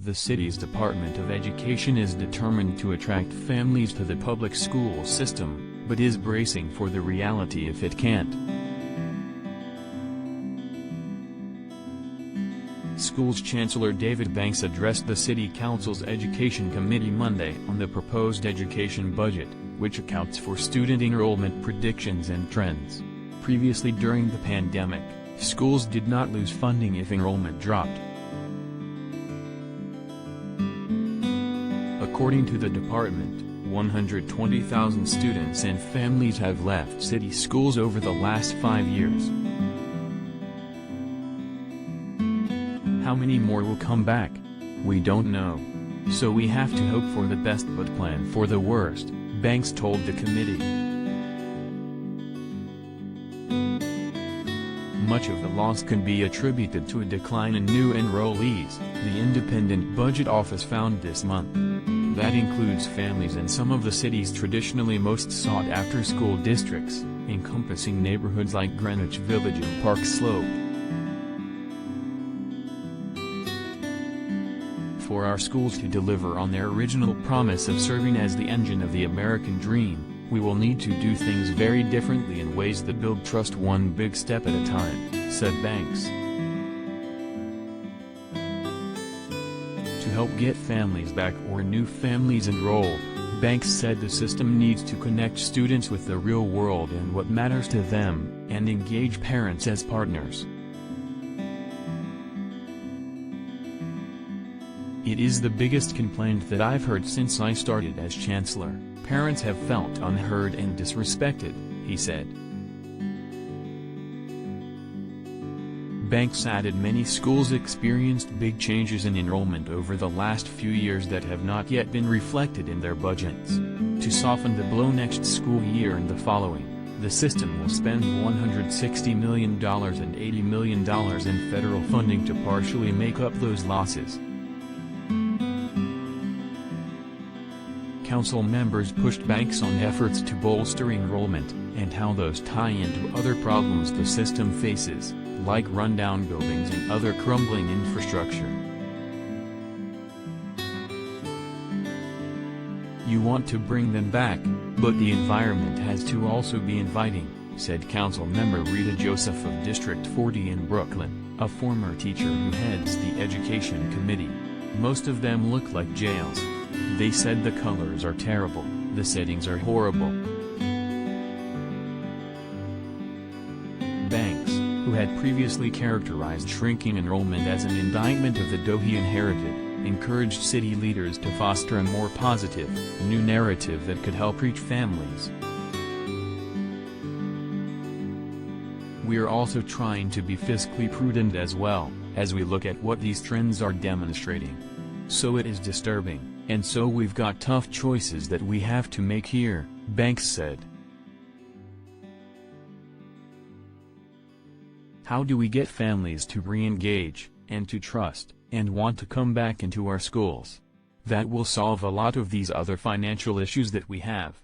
The city's Department of Education is determined to attract families to the public school system, but is bracing for the reality if it can't. Schools Chancellor David Banks addressed the City Council's Education Committee Monday on the proposed education budget, which accounts for student enrollment predictions and trends. Previously during the pandemic, schools did not lose funding if enrollment dropped. According to the department, 120,000 students and families have left city schools over the last 5 years. How many more will come back? We don't know. So we have to hope for the best but plan for the worst, Banks told the committee. Much of the loss can be attributed to a decline in new enrollees, the Independent Budget Office found this month. That includes families in some of the city's traditionally most sought-after school districts, encompassing neighborhoods like Greenwich Village and Park Slope. For our schools to deliver on their original promise of serving as the engine of the American dream, we will need to do things very differently in ways that build trust one big step at a time, said Banks. To help get families back or new families enrolled, Banks said the system needs to connect students with the real world and what matters to them, and engage parents as partners. It is the biggest complaint that I've heard since I started as chancellor. Parents have felt unheard and disrespected, he said. Banks added many schools experienced big changes in enrollment over the last few years that have not yet been reflected in their budgets. To soften the blow next school year and the following, the system will spend $160 million and $80 million in federal funding to partially make up those losses. Council members pushed Banks on efforts to bolster enrollment, and how those tie into other problems the system faces, like rundown buildings and other crumbling infrastructure. You want to bring them back, but the environment has to also be inviting, said Council member Rita Joseph of District 40 in Brooklyn, a former teacher who heads the Education Committee. Most of them look like jails. They said the colors are terrible, the settings are horrible. Banks, who had previously characterized shrinking enrollment as an indictment of the dough he inherited, encouraged city leaders to foster a more positive, new narrative that could help reach families. We're also trying to be fiscally prudent as well, as we look at what these trends are demonstrating. So it is disturbing. And so we've got tough choices that we have to make here, Banks said. How do we get families to re-engage, and to trust, and want to come back into our schools? That will solve a lot of these other financial issues that we have.